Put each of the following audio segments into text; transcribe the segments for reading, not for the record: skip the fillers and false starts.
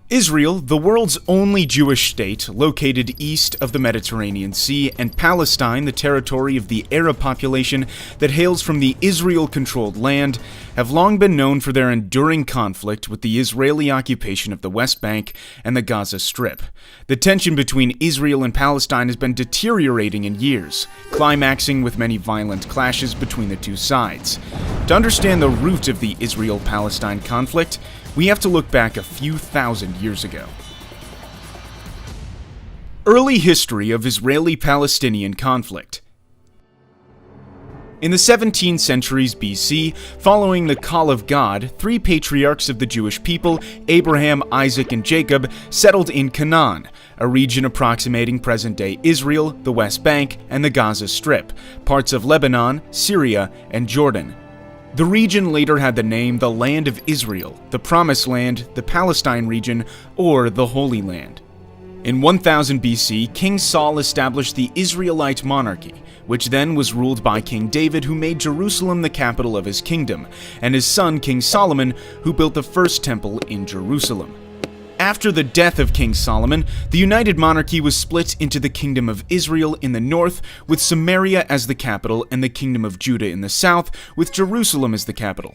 Israel, the world's only Jewish state, located east of the Mediterranean Sea, and Palestine, the territory of the Arab population that hails from the Israel-controlled land, have long been known for their enduring conflict with the Israeli occupation of the West Bank and the Gaza Strip. The tension between Israel and Palestine has been deteriorating in years, climaxing with many violent clashes between the two sides. To understand the root of the Israel-Palestine conflict, we have to look back a few thousand years ago. Early history of Israeli-Palestinian conflict. In the 17th centuries BC, following the call of God, three patriarchs of the Jewish people, Abraham, Isaac, and Jacob, settled in Canaan, a region approximating present-day Israel, the West Bank, and the Gaza Strip, parts of Lebanon, Syria, and Jordan. The region later had the name the Land of Israel, the Promised Land, the Palestine region, or the Holy Land. In 1000 BC, King Saul established the Israelite monarchy, which then was ruled by King David, who made Jerusalem the capital of his kingdom, and his son King Solomon, who built the first temple in Jerusalem. After the death of King Solomon, the united monarchy was split into the Kingdom of Israel in the north, with Samaria as the capital, and the Kingdom of Judah in the south, with Jerusalem as the capital.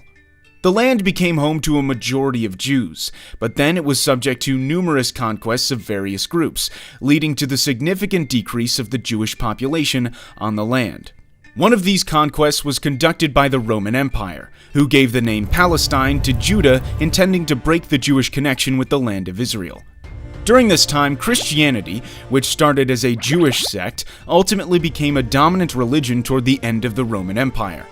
The land became home to a majority of Jews, but then it was subject to numerous conquests of various groups, leading to the significant decrease of the Jewish population on the land. One of these conquests was conducted by the Roman Empire, who gave the name Palestine to Judah, intending to break the Jewish connection with the land of Israel. During this time, Christianity, which started as a Jewish sect, ultimately became a dominant religion toward the end of the Roman Empire.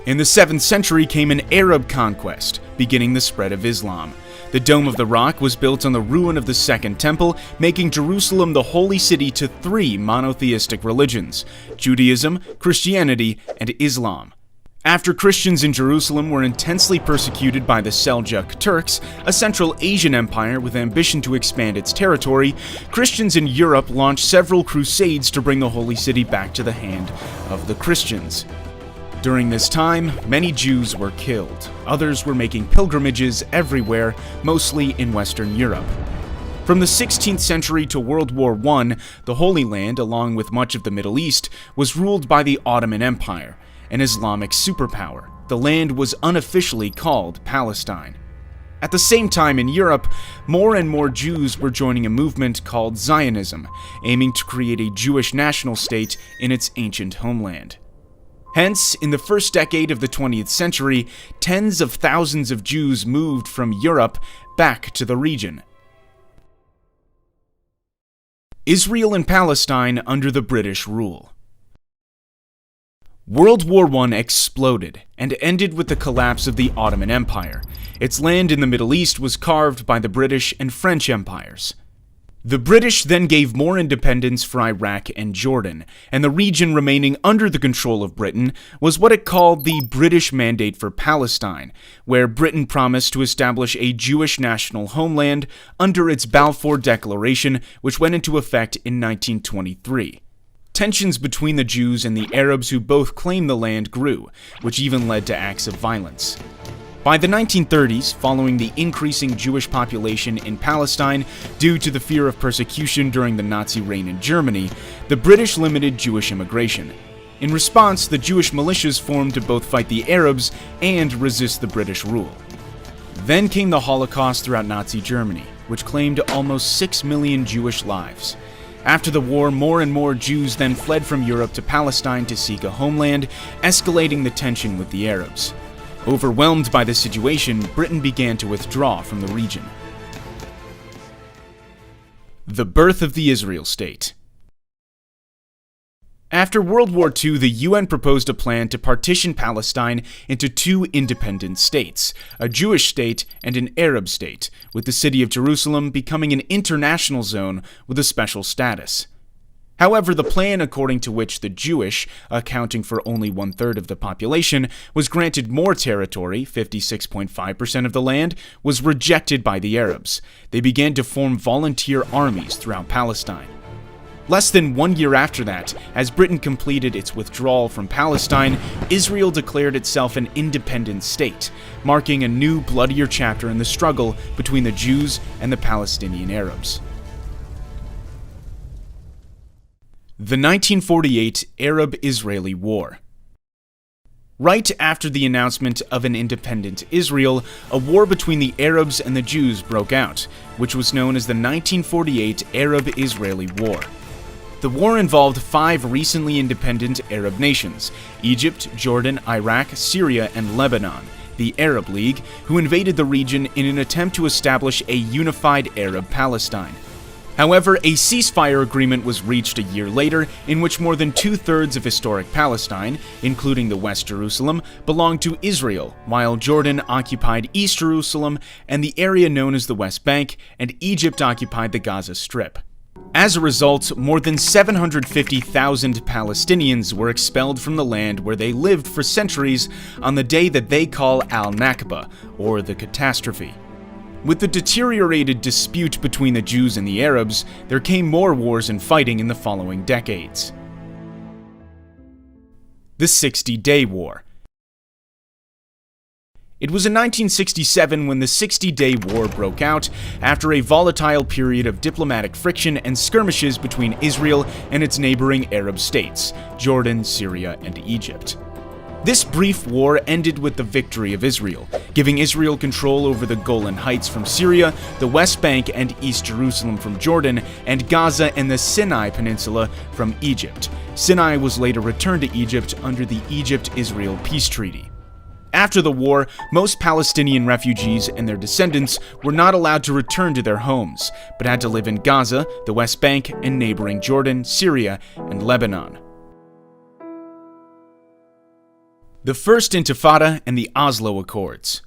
In the 7th century came an Arab conquest, beginning the spread of Islam. The Dome of the Rock was built on the ruin of the Second Temple, making Jerusalem the holy city to three monotheistic religions: Judaism, Christianity, and Islam. After Christians in Jerusalem were intensely persecuted by the Seljuk Turks, a Central Asian empire with ambition to expand its territory, Christians in Europe launched several crusades to bring the holy city back to the hand of the Christians. During this time, many Jews were killed. Others were making pilgrimages everywhere, mostly in Western Europe. From the 16th century to World War I, the Holy Land, along with much of the Middle East, was ruled by the Ottoman Empire, an Islamic superpower. The land was unofficially called Palestine. At the same time in Europe, more and more Jews were joining a movement called Zionism, aiming to create a Jewish national state in its ancient homeland. Hence, in the first decade of the 20th century, tens of thousands of Jews moved from Europe back to the region. Israel and Palestine under the British rule. World War I exploded and ended with the collapse of the Ottoman Empire. Its land in the Middle East was carved by the British and French empires. The British then gave more independence for Iraq and Jordan, and the region remaining under the control of Britain was what it called the British Mandate for Palestine, where Britain promised to establish a Jewish national homeland under its Balfour Declaration, which went into effect in 1923. Tensions between the Jews and the Arabs who both claimed the land grew, which even led to acts of violence. By the 1930s, following the increasing Jewish population in Palestine due to the fear of persecution during the Nazi reign in Germany, the British limited Jewish immigration. In response, the Jewish militias formed to both fight the Arabs and resist the British rule. Then came the Holocaust throughout Nazi Germany, which claimed almost 6 million Jewish lives. After the war, more and more Jews then fled from Europe to Palestine to seek a homeland, escalating the tension with the Arabs. Overwhelmed by the situation, Britain began to withdraw from the region. The birth of the Israel state. After World War II, the UN proposed a plan to partition Palestine into two independent states, a Jewish state and an Arab state, with the city of Jerusalem becoming an international zone with a special status. However, the plan according to which the Jewish, accounting for only 1/3 of the population, was granted more territory, 56.5% of the land, was rejected by the Arabs. They began to form volunteer armies throughout Palestine. Less than 1 year after that, as Britain completed its withdrawal from Palestine, Israel declared itself an independent state, marking a new, bloodier chapter in the struggle between the Jews and the Palestinian Arabs. The 1948 Arab-Israeli War. Right after the announcement of an independent Israel, a war between the Arabs and the Jews broke out, which was known as the 1948 Arab-Israeli War. The war involved 5 recently independent Arab nations: Egypt, Jordan, Iraq, Syria, and Lebanon, the Arab League, who invaded the region in an attempt to establish a unified Arab Palestine. However, a ceasefire agreement was reached a year later in which more than 2/3 of historic Palestine, including the West Jerusalem, belonged to Israel, while Jordan occupied East Jerusalem and the area known as the West Bank, and Egypt occupied the Gaza Strip. As a result, more than 750,000 Palestinians were expelled from the land where they lived for centuries on the day that they call Al-Nakba, or the catastrophe. With the deteriorated dispute between the Jews and the Arabs, there came more wars and fighting in the following decades. The 60-Day War. It was in 1967 when the 60-Day War broke out after a volatile period of diplomatic friction and skirmishes between Israel and its neighboring Arab states, Jordan, Syria, and Egypt. This brief war ended with the victory of Israel, giving Israel control over the Golan Heights from Syria, the West Bank and East Jerusalem from Jordan, and Gaza and the Sinai Peninsula from Egypt. Sinai was later returned to Egypt under the Egypt-Israel Peace Treaty. After the war, most Palestinian refugees and their descendants were not allowed to return to their homes, but had to live in Gaza, the West Bank, and neighboring Jordan, Syria, and Lebanon. The First Intifada and the Oslo Accords.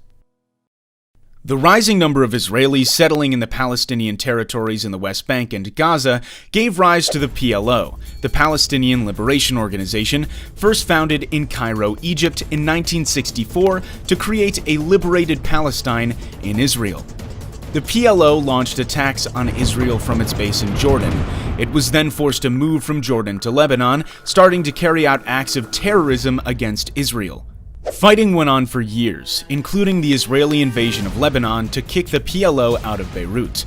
The rising number of Israelis settling in the Palestinian territories in the West Bank and Gaza gave rise to the PLO, the Palestinian Liberation Organization, first founded in Cairo, Egypt in 1964 to create a liberated Palestine in Israel. The PLO launched attacks on Israel from its base in Jordan. It was then forced to move from Jordan to Lebanon, starting to carry out acts of terrorism against Israel. Fighting went on for years, including the Israeli invasion of Lebanon to kick the PLO out of Beirut.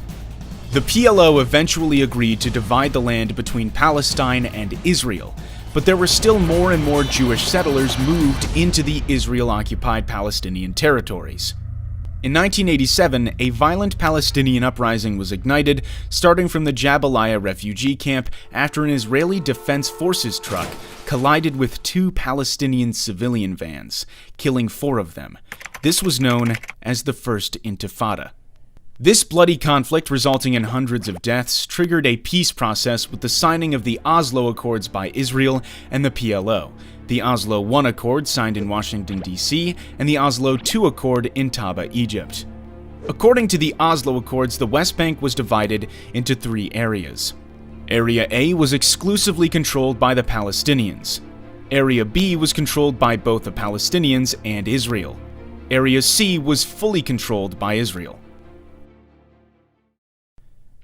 The PLO eventually agreed to divide the land between Palestine and Israel, but there were still more and more Jewish settlers moved into the Israel-occupied Palestinian territories. In 1987, a violent Palestinian uprising was ignited, starting from the Jabalia refugee camp after an Israeli Defense Forces truck collided with 2 Palestinian civilian vans, killing 4 of them. This was known as the First Intifada. This bloody conflict, resulting in hundreds of deaths, triggered a peace process with the signing of the Oslo Accords by Israel and the PLO, the Oslo I Accord signed in Washington, D.C., and the Oslo II Accord in Taba, Egypt. According to the Oslo Accords, the West Bank was divided into 3 areas. Area A was exclusively controlled by the Palestinians. Area B was controlled by both the Palestinians and Israel. Area C was fully controlled by Israel.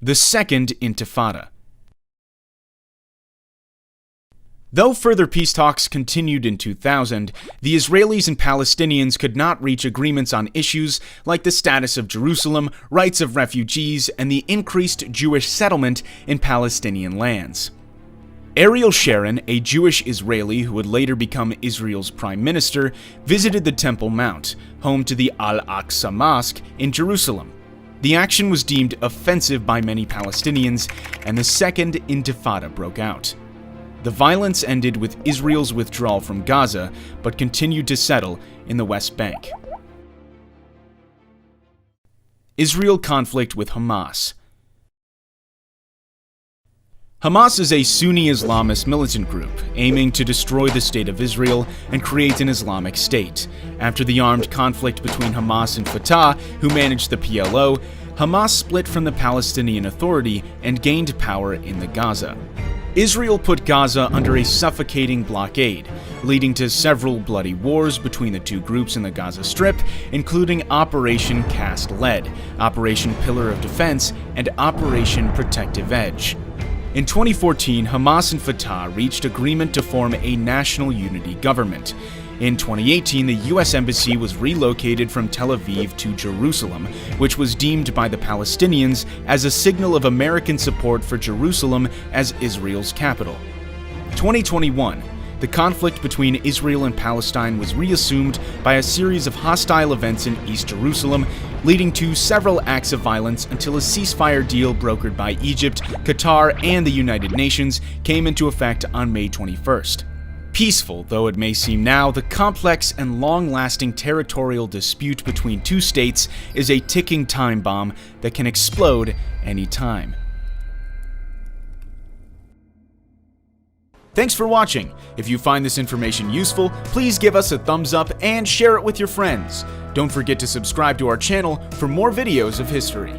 The Second Intifada. Though further peace talks continued in 2000, the Israelis and Palestinians could not reach agreements on issues like the status of Jerusalem, rights of refugees, and the increased Jewish settlement in Palestinian lands. Ariel Sharon, a Jewish Israeli who would later become Israel's prime minister, visited the Temple Mount, home to the Al-Aqsa Mosque in Jerusalem. The action was deemed offensive by many Palestinians, and the Second Intifada broke out. The violence ended with Israel's withdrawal from Gaza, but continued to settle in the West Bank. Israel conflict with Hamas. Hamas is a Sunni Islamist militant group aiming to destroy the State of Israel and create an Islamic State. After the armed conflict between Hamas and Fatah, who managed the PLO, Hamas split from the Palestinian Authority and gained power in the Gaza. Israel put Gaza under a suffocating blockade, leading to several bloody wars between the two groups in the Gaza Strip, including Operation Cast Lead, Operation Pillar of Defense, and Operation Protective Edge. In 2014, Hamas and Fatah reached agreement to form a national unity government. In 2018, the U.S. Embassy was relocated from Tel Aviv to Jerusalem, which was deemed by the Palestinians as a signal of American support for Jerusalem as Israel's capital. 2021. The conflict between Israel and Palestine was reassumed by a series of hostile events in East Jerusalem, leading to several acts of violence until a ceasefire deal brokered by Egypt, Qatar, and the United Nations came into effect on May 21st. Peaceful though it may seem now, the complex and long-lasting territorial dispute between two states is a ticking time bomb that can explode any time. Thanks for watching. If you find this information useful, please give us a thumbs up and share it with your friends. Don't forget to subscribe to our channel for more videos of history.